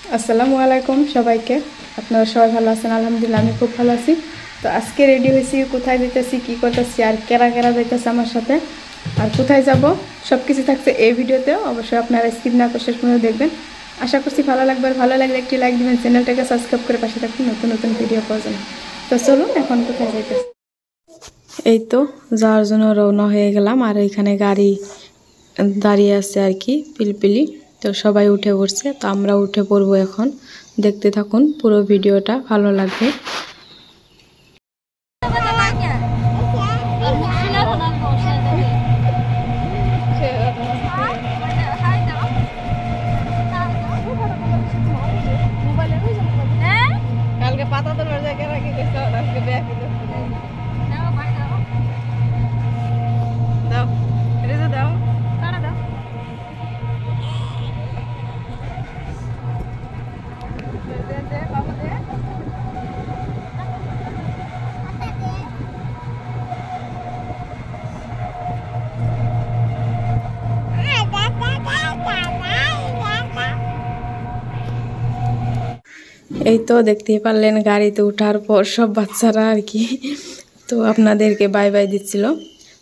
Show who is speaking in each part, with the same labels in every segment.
Speaker 1: আসসালামু আলাইকুম সবাইকে। আপনারা সবাই ভালো আছেন? আলহামদুলিল্লাহ আমি খুব ভালো আছি। তো আজকে রেডি হয়েছি, কোথায় যেতেছি, কী করতেছি, আর কেরা কেরা যাইতেছে আমার সাথে, আর কোথায় যাব সব কিছু থাকছে এই ভিডিওতেও। অবশ্যই আপনারা স্কিপ না করে শেষ পর্যন্ত দেখবেন। আশা করছি ভালো লাগবে। আর ভালো লাগলে একটি লাইক দিবেন, চ্যানেলটাকে সাবস্ক্রাইব করে পাশে থাকবেন নতুন নতুন ভিডিও পাওয়ার জন্য। তো চলুন এখন কোথায় যাইতেছি। এই তো যাওয়ার জন্য রওনা হয়ে গেলাম, আর এখানে গাড়ি দাঁড়িয়ে আছে আর কি, পিলপিলি। তো সবাই উঠে পড়ছে, তো আমরা উঠে পড়বো এখন। দেখতে থাকুন, পুরো ভিডিওটা ভালো লাগবে। কালকে পাতা তোলার জায়গায় রাখি গেছে, আজকে ব্যাগ দাও, রেজা দাও, কাটা দাও। এই তো দেখতেই পারলেন, গাড়িতে ওঠার পর সব বাচ্চারা আর কি তো আপনাদেরকে বাই বাই দিচ্ছিল।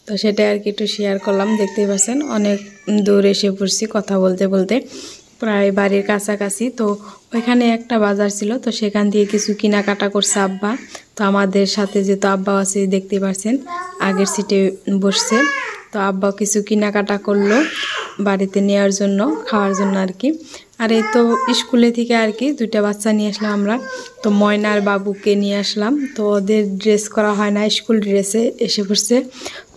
Speaker 1: তো সেটাই আর কি একটু শেয়ার করলাম। দেখতেই পাচ্ছেন অনেক দূর এসে পড়ছি কথা বলতে বলতে, প্রায় বাড়ির কাছাকাছি। তো ওইখানে একটা বাজার ছিল, তো সেখান দিয়ে কিছু কেনাকাটা করছে আব্বা। তো আমাদের সাথে যেহেতু আব্বা আছে, দেখতেই পাচ্ছেন আগের সিটে বসছে। তো আব্বা কিছু কেনাকাটা করলো বাড়িতে নেওয়ার জন্য, খাওয়ার জন্য আর কি। আর এই তো স্কুলে থেকে আর কি দুইটা বাচ্চা নিয়ে আসলাম আমরা। তো ময়না আর বাবুকে নিয়ে আসলাম। তো ওদের ড্রেস করা হয় না, স্কুল ড্রেসে এসে পড়ছে।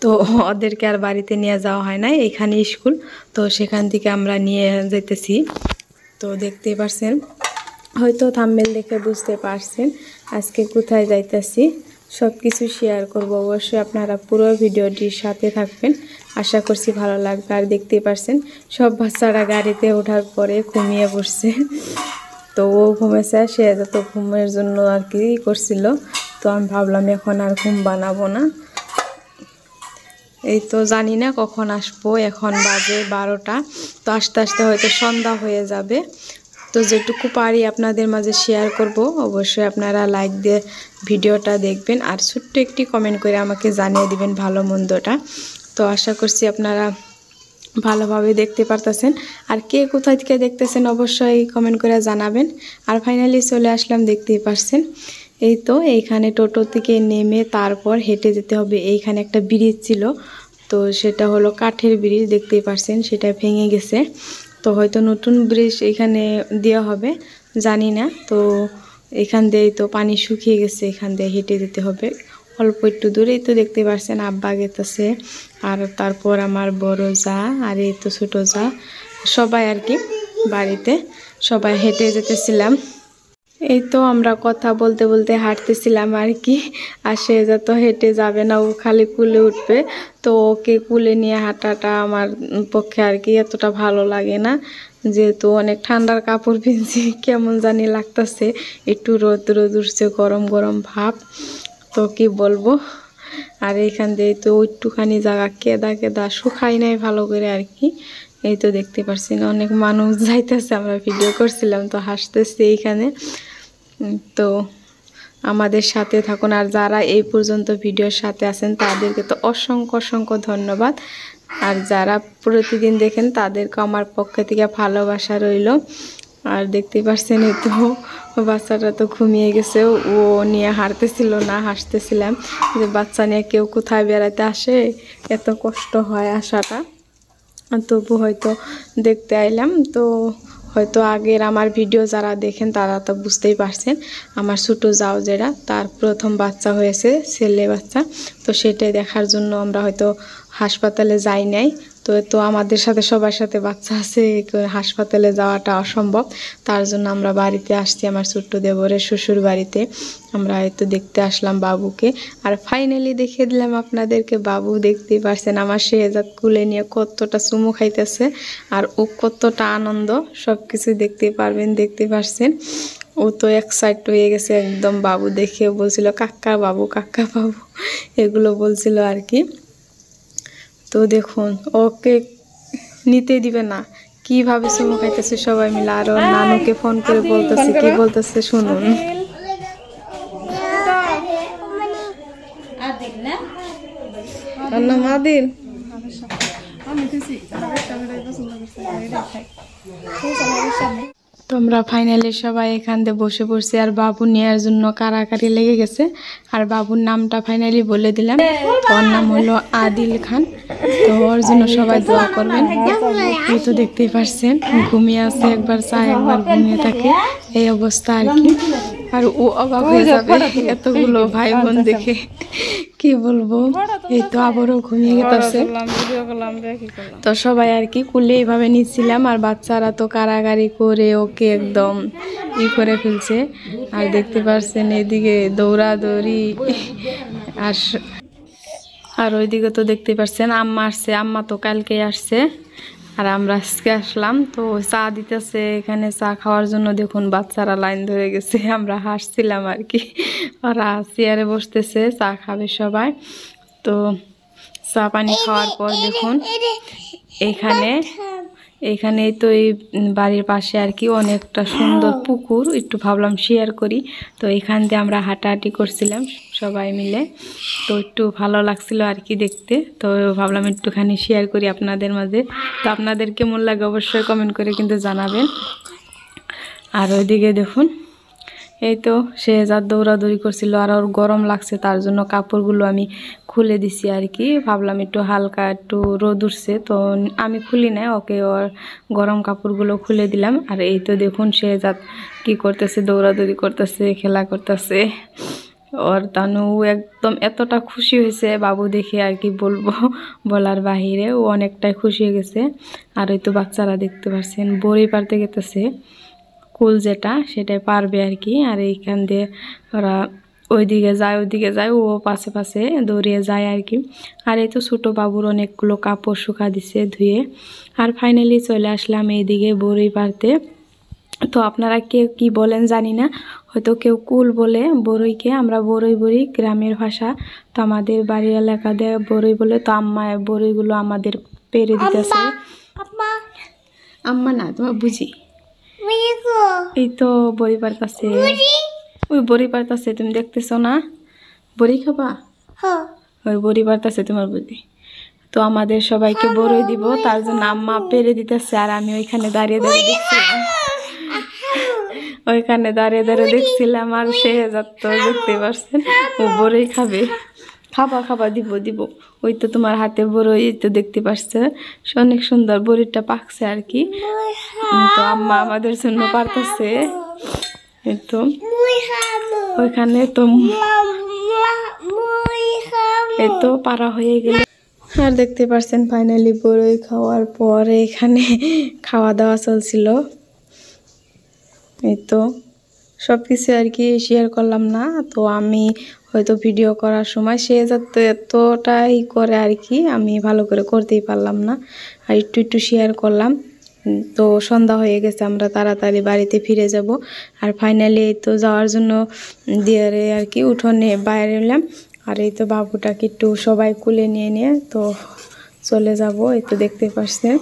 Speaker 1: তো ওদেরকে আর বাড়িতে নিয়ে যাওয়া হয় না, এখানে স্কুল। তো সেখান থেকে আমরা নিয়ে যেতেছি। তো দেখতেই পারছেন, হয়তো থাম্বনেল দেখে বুঝতে পারছেন আজকে কোথায় যাইতেছি। সব কিছু শেয়ার করব, অবশ্যই আপনারা পুরো ভিডিওটির সাথে থাকবেন। আশা করছি ভালো লাগবে। আর দেখতেই পারছেন সব বাচ্চারা গাড়িতে ওঠার পরে ঘুমিয়ে পড়ছে। তো ও ঘুমেছে, সে যত ঘুমের জন্য আর কি করছিল। তো আমি ভাবলাম এখন আর ঘুম বানাবো না। এই তো জানি না কখন আসবো, এখন বাজে 12টা। তো আস্তে আস্তে হয়তো সন্ধ্যা হয়ে যাবে। তো যেটুকু পারি আপনাদের মাঝে শেয়ার করব। অবশ্যই আপনারা লাইক দিয়ে ভিডিওটা দেখবেন, আর ছোট্ট একটি কমেন্ট করে আমাকে জানিয়ে দিবেন ভালো মন্দটা। তো আশা করছি আপনারা ভালোভাবে দেখতে পারতেছেন। আর কে কোথায় থেকে দেখতেছেন অবশ্যই কমেন্ট করে জানাবেন। আর ফাইনালি চলে আসলাম, দেখতেই পারছেন। এই তো এইখানে টোটো থেকে নেমে তারপর হেঁটে যেতে হবে। এইখানে একটা ব্রিজ ছিল, তো সেটা হলো কাঠের ব্রিজ, দেখতেই পারছেন সেটা ভেঙে গেছে। তো হয়তো নতুন ব্রিজ এখানে দেওয়া হবে, জানি না। তো এখান দিয়ে তো পানি শুকিয়ে গেছে, এখান দিয়ে হেঁটে যেতে হবে অল্প একটু দূরেই। তো দেখতে পাচ্ছেন আব্বা গেতেছে, আর তারপর আমার বড় যা, আর এই তো ছোটো যা, সবাই আর কি বাড়িতে সবাই হেঁটে যেতেছিলাম। এই তো আমরা কথা বলতে বলতে হাঁটতেছিলাম আর কি। আর সে যত হেঁটে যাবে না, ও খালি কুলে উঠবে। তো ওকে কুলে নিয়ে হাঁটাটা আমার পক্ষে আর কি এতটা ভালো লাগে না, যেহেতু অনেক ঠান্ডার কাপড় পিনছি, কেমন জানি লাগতেছে। একটু রোদ রোদ উঠছে, গরম গরম ভাব। তো কি বলবো। আর এইখান দিয়ে তো একটুখানি জায়গা কেদা কেদা, শুকাই নাই ভালো করে আর কি। এই তো দেখতে পাচ্ছি অনেক মানুষ যাইতেছে, আমরা ভিডিও করছিলাম তো হাসতেছি এইখানে। তো আমাদের সাথে থাকুন, আর যারা এই পর্যন্ত ভিডিওর সাথে আছেন তাদেরকে তো অসংখ্য অসংখ্য ধন্যবাদ। আর যারা প্রতিদিন দেখেন তাদেরকে আমার পক্ষ থেকে ভালোবাসা রইল। আর দেখতে পাচ্ছেন এই তো বাচ্চাটা তো ঘুমিয়ে গেছে, ও নিয়ে হাঁটতেছিল না, হাসতেছিলাম যে বাচ্চা নিয়ে কেউ কোথায় বেড়াতে আসে, এত কষ্ট হয় আসাটা। তবু হয়তো দেখতে আইলাম। তো হয়তো আগের আমার ভিডিও যারা দেখেন তারা তো বুঝতেই পারছেন, আমার ছোটো যাও যেটা, তার প্রথম বাচ্চা হয়েছে, ছেলে বাচ্চা। তো সেটাই দেখার জন্য আমরা হয়তো হাসপাতালে যাই নাই। তো আমাদের সাথে সবার সাথে বাচ্চা আছে, হাসপাতালে যাওয়াটা অসম্ভব। তার জন্য আমরা বাড়িতে আসছি, আমার ছোট্ট দেবরের শ্বশুর বাড়িতে। আমরা হয়তো দেখতে আসলাম বাবুকে। আর ফাইনালি দেখিয়ে দিলাম আপনাদেরকে বাবু। দেখতেই পারছেন আমার শেহজাদ কুলে নিয়ে কতটা চুমু খাইতেছে, আর ও কতটা আনন্দ, সব কিছু দেখতে পারবেন, দেখতে পারছেন। ও তো এক্সাইট হয়ে গেছে একদম, বাবু দেখে বলছিল কাকা বাবু, কাকা বাবু এগুলো বলছিল আর কি। তো দেখুন ওকে নিতে দিবে না, কিভাবে চুমু খাইতেছে সবাই মিলে। আর ওর নানুকে ফোন করে বলতেছে, কি বলতেছে শুনুন। আদিল তোমরা ফাইনালি সবাই এখান দিয়ে বসে পড়ছি আর বাবু নেওয়ার জন্য কারাকারি লেগে গেছে। আর বাবুর নামটা ফাইনালি বলে দিলাম, ওর নাম হলো আদিল খান। তো ওর জন্য সবাই দোয়া করবেন। এই তো দেখতেই পারছেন ঘুমিয়ে আছে, একবার চায় একবার ঘুমিয়ে থাকে, এই অবস্থা আর কি। আর ও অবাক হয়ে যাবে এতগুলো ভাই বোন দেখে, কি বলবো। এই তো আবারও ঘুমিয়ে গেছে। তো সবাই আর কি কুলে এইভাবে নিচ্ছিলাম, আর বাচ্চারা তো কারাগারি করে ওকে একদম করে ফেলছে। আর দেখতে পাচ্ছেন এদিকে দৌড়াদৌড়ি, আর ওইদিকে তো দেখতে পাচ্ছেন আম্মা আসছে। আম্মা তো কালকে আসছে আর আমরা আজকে আসলাম। তো চা দিতেছে এখানে, চা খাওয়ার জন্য দেখুন বাচ্চারা লাইন ধরে গেছে। আমরা হাসছিলাম আর কি, ওরা চেয়ারে বসতেছে, চা খাবে সবাই। তো চা পানি খাওয়ার পর দেখুন এখানে তো এই বাড়ির পাশে আর কি অনেকটা সুন্দর পুকুর, একটু ভাবলাম শেয়ার করি। তো এখান দিয়ে আমরা হাঁটাহাঁটি করছিলাম সবাই মিলে, তো একটু ভালো লাগছিল আর কি দেখতে। তো ভাবলাম একটুখানি শেয়ার করি আপনাদের মাঝে। তো আপনাদের কেমন লাগে অবশ্যই কমেন্ট করে কিন্তু জানাবেন। আর ওইদিকে দেখুন এই তো শেহজাদ দৌড়াদৌড়ি করছিল, আর ওর গরম লাগছে তার জন্য কাপড়গুলো আমি খুলে দিছি আর কি। ভাবলাম একটু হালকা একটু রোদ উঠছে, তো আমি খুলি না, ওকে ওর গরম কাপড়গুলো খুলে দিলাম। আর এই তো দেখুন শেহজাদ কি করতেছে, দৌড়াদৌড়ি করতেছে, খেলা করতেছে। ওর তানু একদম এতটা খুশি হয়েছে বাবু দেখে আর কি বলবো, বলার বাহিরে। ও অনেকটাই খুশি হয়ে গেছে। আর এই তো বাচ্চারা দেখতে পাচ্ছেন বড়ি পারতে গেতেছে, কুল যেটা সেটাই পারবে আর কি। আর এইখান দিয়ে ওরা ওইদিকে যায়, ও পাশে পাশে দৌড়িয়ে যায় আর কি। আর এই তো ছোটো বাবুর অনেকগুলো কাপড় শুকা দিছে ধুয়ে। আর ফাইনালি চলে আসলাম এইদিকে বড়ি পারতে। তো আপনারা কেউ কি বলেন জানি না, হয়তো কেউ কুল বলে বড়ইকে, আমরা বড়ই বলি গ্রামের ভাষা। তো আমাদের বাড়ির এলাকা দিয়ে বড়ই বলে। তো আম্মা বড়ইগুলো আমাদের পেরে দিতেছে। আম্মা না তোমার বুঝি, এই তো বড়ি পারতাছে, ওই বড়ি পারতাছে, তুমি দেখতেছো না? বড়ি খাবা? ওই বড়ি পারতাছে তোমার বুঝি। তো আমাদের সবাইকে বড়ই দিব, তার জন্য আম্মা পেরে দিতেছে। আর আমি ওইখানে দাঁড়িয়ে দেখছিলাম, ওইখানে দাঁড়িয়ে দেখছিলাম। আর শেহজাদ তো দেখতে পারছেন ও বড়ই খাবে, খাবা দিব। ওই তো তোমার হাতে বড়ই তো দেখতে পাচ্ছে, অনেক সুন্দর বড়িটা পাকছে আর কি। তো আম্মা আমাদের জন্য পারতেছে। তো ওইখানে তো এই তো পারা হয়ে গেল। আর দেখতে পাচ্ছেন ফাইনালি বড়ই খাওয়ার পরে এখানে খাওয়া দাওয়া চলছিল। এই তো সব কিছু আর কি শেয়ার করলাম না। তো আমি হয়তো ভিডিও করার সময় সে যাতে এতটাই করে আর কি, আমি ভালো করে করতেই পারলাম না। আর একটু শেয়ার করলাম। তো সন্ধ্যা হয়ে গেছে, আমরা তাড়াতাড়ি বাড়িতে ফিরে যাব। আর ফাইনালি এই তো যাওয়ার জন্য দিয়ে আর কি উঠোনে বাইরে এলাম। আর এই তো বাবুটাকে একটু সবাই কুলে নিয়ে তো চলে যাব। এই তো দেখতে পাচ্ছেন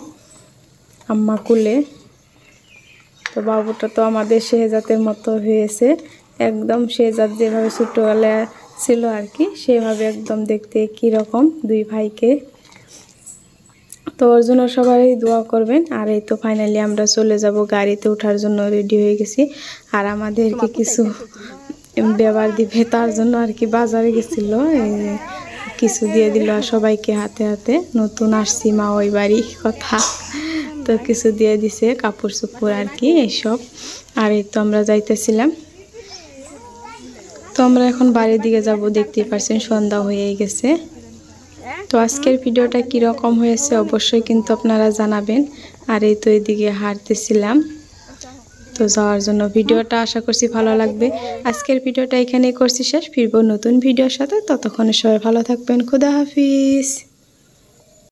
Speaker 1: আম্মা কুলে। তো বাবুটা তো আমাদের শেহজাদের মতো হয়েছে, একদম শেহজাদ যেভাবে ছোটবেলায় ছিল আর কি, সেভাবে একদম দেখতে কীরকম দুই ভাইকে। তো ওর জন্য সবাই দোয়া করবেন। আর এই তো ফাইনালি আমরা চলে যাব, গাড়িতে ওঠার জন্য রেডি হয়ে গেছি। আর আমাদেরকে কিছু ব্যবহার দিবে, তার জন্য আর কি বাজারে গেছিলো, কিছু দিয়ে দিল সবাইকে হাতে হাতে। নতুন আসছি মা ওই বাড়ি কথা, তো কিছু দিয়ে দিছে কাপড় চোপড় আর কি এইসব। আর এই তো আমরা যাইতেছিলাম। তো আমরা এখন বাড়ির দিকে যাব, দেখতেই পাচ্ছেন সন্ধ্যা হয়ে গেছে। তো আজকের ভিডিওটা কীরকম হয়েছে অবশ্যই কিন্তু আপনারা জানাবেন। আর এই তো এদিকে হাঁটতেছিলাম তো যাওয়ার জন্য। ভিডিওটা আশা করছি ভালো লাগবে। আজকের ভিডিওটা এখানেই করছি শেষ, ফিরবো নতুন ভিডিওর সাথে। ততক্ষণে সবাই ভালো থাকবেন। খুদা হাফিজ।